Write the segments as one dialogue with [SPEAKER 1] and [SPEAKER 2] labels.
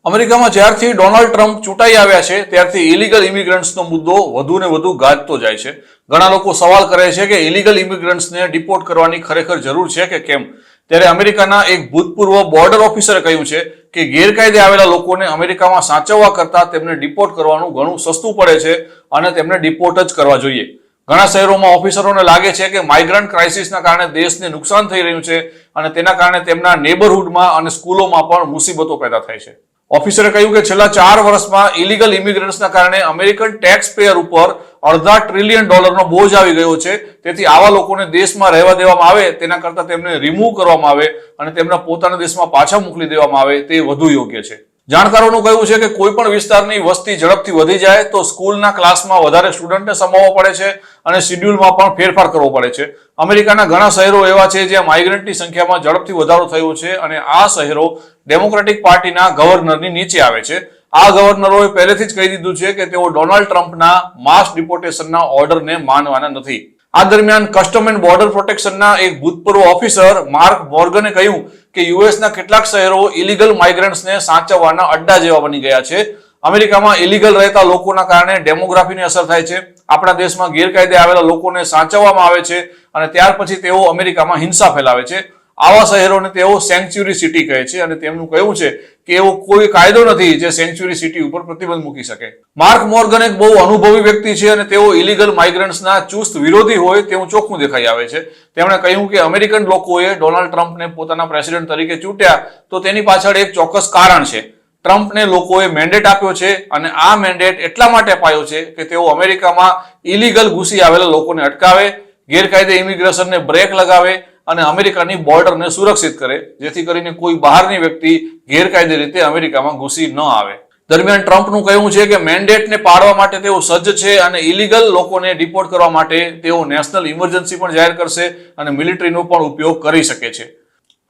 [SPEAKER 1] અમેરિકામાં જ્યારથી Donald Trump ચૂંટાઈ આવ્યા છે ત્યારથી ઇલીગલ ઇમિગ્રન્ટ્સનો મુદ્દો વધુ ને વધુ ગાજતો જાય છે. ઘણા લોકો સવાલ કરે છે કે ઇલીગલ ઇમિગ્રન્ટ્સને ડિપોર્ટ કરવાની ખરેખર જરૂર છે કે કેમ. ત્યારે અમેરિકાના એક ભૂતપૂર્વ બોર્ડર ઓફિસરે કહ્યું છે કે ગેરકાયદે આવેલા લોકોને અમેરિકામાં સાચવવા કરતા તેમને ડિપોર્ટ કરવાનું ઘણું સસ્તું પડે છે અને તેમને ડિપોર્ટ જ કરવા જોઈએ. ઘણા શહેરોમાં ઓફિસરોને લાગે છે કે માઇગ્રન્ટ ક્રાઇસિસના કારણે દેશને નુકસાન થઈ રહ્યું છે અને તેના કારણે તેમના નેબરહુડમાં અને સ્કૂલોમાં પણ મુસીબતો પેદા થાય છે. ઓફિસરે કહ્યું કે છેલ્લા 4 વર્ષમાં ઇલીગલ ઇમિગ્રન્ટ્સના કારણે અમેરિકન ટેક્સ પેયર ઉપર $1.5 ટ્રિલિયન બોજ આવી ગયો છે. તેથી આવા લોકોને દેશમાં રહેવા દેવામાં આવે તેના કરતાં તેમને રિમૂવ કરવામાં આવે અને તેમના પોતાના દેશમાં પાછા મોકલી દેવામાં આવે તે વધુ યોગ્ય છે. જાણકારોનું કહેવું છે કે કોઈ પણ વિસ્તારની વસ્તી ઝડપથી વધી જાય તો સ્કૂલના ક્લાસમાં વધારે સ્ટુડન્ટને સમાવવો પડે છે અને શેડ્યુલમાં પણ ફેરફાર કરવો પડે છે. અમેરિકાના ઘણા શહેરો એવા છે જ્યાં માઇગ્રન્ટની સંખ્યામાં ઝડપથી વધારો થયો છે અને આ શહેરો ડેમોક્રેટિક પાર્ટીના ગવર્નરની નીચે આવે છે. આ ગવર્નરોએ પહેલેથી જ કહી દીધું છે કે તેઓ ડોનાલ્ડ ટ્રમ્પના માસ ડિપોર્ટેશનના ઓર્ડરને માનવાના નથી. આ દરમિયાન કસ્ટમ એન્ડ બોર્ડર પ્રોટેક્શનના એક ભૂતપૂર્વ ઓફિસર માર્ક મોર્ગને કહ્યું કે યુએસના કેટલાક શહેરો ઇલીગલ માઇગ્રન્ટ્સને સાચવવાના અડ્ડા જેવા બની ગયા છે. અમેરિકામાં ઇલીગલ રહેતા લોકોના કારણે ડેમોગ્રાફીને અસર થાય છે. આપણા દેશમાં ગેરકાયદે આવેલા લોકોને સાચવવામાં આવે છે અને ત્યાર પછી તેઓ અમેરિકામાં હિંસા ફેલાવે છે. આવા શહેરોને તેઓ સેન્ચ્યુરી સિટી કહે છે અને તેમનું કહેવું છે કે એવો કોઈ કાયદો નથી જે સેન્ચ્યુરી સિટી ઉપર પ્રતિબંધ મૂકી શકે. માર્ક મોર્ગન એક બહુ અનુભવી વ્યક્તિ છે અને તેઓ ઇલીગલ માઇગ્રન્ટ્સના ચુસ્ત વિરોધી હોય તેવું ચોખ્ખું દેખાઈ આવે છે. તેમણે કહ્યું કે અમેરિકન લોકોએ ડોનાલ્ડ ટ્રમ્પને પોતાના પ્રેસિડેન્ટ તરીકે ચૂંટ્યા તો તેની પાછળ એક ચોક્કસ કારણ છે. ટ્રમ્પને લોકોએ મેન્ડેટ આપ્યો છે અને આ મેન્ડેટ એટલા માટે અપાયો છે કે તેઓ અમેરિકામાં ઇલીગલ ઘૂસી આવેલા લોકોને અટકાવે, ગેરકાયદે ઇમિગ્રેશનને બ્રેક લગાવે અને અમેરિકાની બોર્ડરને સુરક્ષિત કરે, જેથી કરીને કોઈ બહારની વ્યક્તિ ગેરકાયદે રીતે અમેરિકામાં ઘૂસી ન આવે. દરમિયાન ટ્રમ્પનું કહેવું છે કે મેન્ડેટને પાળવા માટે તેઓ સજ્જ છે અને ઇલીગલ લોકોને ડિપોર્ટ કરવા માટે તેઓ નેશનલ ઇમરજન્સી પણ જાહેર કરશે અને મિલિટરીનો પણ ઉપયોગ કરી શકે છે.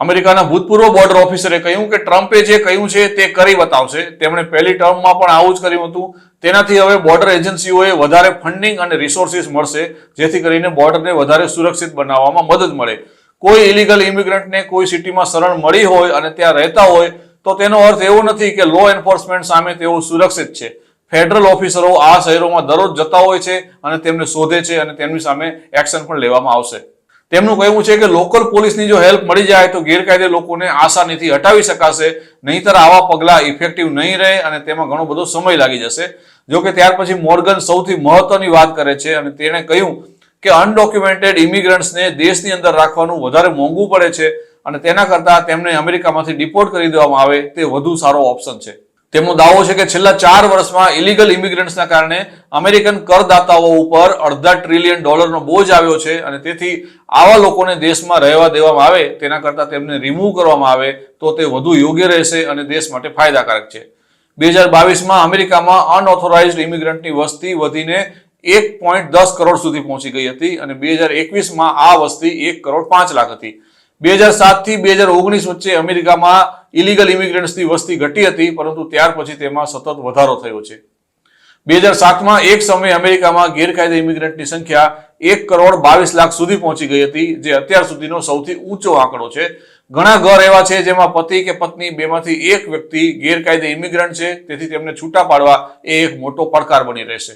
[SPEAKER 1] અમેરિકાના ભૂતપૂર્વ બોર્ડર ઓફિસરે કહ્યું કે ટ્રમ્પે જે કહ્યું છે તે કરી બતાવશે. તેમણે પહેલી ટર્મમાં પણ આવું જ કર્યું હતું. તેનાથી હવે બોર્ડર એજન્સીઓએ વધારે ફંડિંગ અને રિસોર્સિસ મળશે, જેથી કરીને બોર્ડરને વધારે સુરક્ષિત બનાવવામાં મદદ મળે. કોઈ ઇલીગલ ઇમિગ્રન્ટને કોઈ સિટીમાં શરણ મળી હોય અને ત્યાં રહેતા હોય તો તેનો અર્થ એવો નથી કે લો એન્ફોર્સમેન્ટ સામે તેઓ સુરક્ષિત છે. ફેડરલ ઓફિસરો આ શહેરોમાં દરરોજ જતા હોય છે અને તેમને શોધે છે અને તેમની સામે એક્શન પણ લેવામાં આવશે. તેમનું કહેવું છે કે લોકલ પોલીસની જો હેલ્પ મળી જાય તો ગેરકાયદે લોકોને આસાનીથી હટાવી શકાશે, નહીંતર આવા પગલાં ઇફેક્ટિવ નહીં રહે અને તેમાં ઘણો બધો સમય લાગી જશે. જોકે ત્યાર પછી મોર્ગન સૌથી મહત્વની વાત કરે છે અને તેણે કહ્યું કે અનડોક્યુમેન્ટેડ ઇમિગ્રન્ટ્સને દેશની અંદર રાખવાનું વધારે મોંઘું પડે છે અને તેના કરતાં તેમને અમેરિકામાંથી ડિપોર્ટ કરી દેવામાં આવે તે વધુ સારો ઓપ્શન છે. તેમનો દાવો છે કે છેલ્લા 4 વર્ષમાં ઇલીગલ ઇમિગ્રન્ટ્સના કારણે અમેરિકન કરદાતાઓ ઉપર $1.5 ટ્રિલિયન બોજ આવ્યો છે અને તેથી આવા લોકોને દેશમાં રહેવા દેવામાં આવે તેના કરતાં તેમને રિમૂવ કરવામાં આવે તો તે વધુ યોગ્ય રહેશે અને દેશ માટે ફાયદાકારક છે. 2022માં અમેરિકામાં અનઓથોરાઇઝ્ડ ઇમિગ્રન્ટની વસ્તી વધીને 1.10 કરોડ સુધી પહોંચી ગઈ હતી અને 2021માં આ વસ્તી 1.5 કરોડ હતી. 2007 થી 2019 વચ્ચે અમેરિકામાં ઇલીગલ ઇમિગ્રન્ટ્સની વસ્તી ઘટી હતી, પરંતુ ત્યાર પછી તેમાં સતત વધારો થયો છે. 2007માં એક સમયે અમેરિકામાં ગેરકાયદે ઇમિગ્રન્ટની સંખ્યા 1.22 કરોડ સુધી પહોંચી ગઈ હતી, જે અત્યાર સુધીનો સૌથી ઊંચો આંકડો છે. ઘણા ઘર એવા છે જેમાં પતિ કે પત્ની બેમાંથી એક વ્યક્તિ ગેરકાયદે ઇમિગ્રન્ટ છે, તેથી તેમને છૂટા પાડવા એ એક મોટો પડકાર બની રહેશે.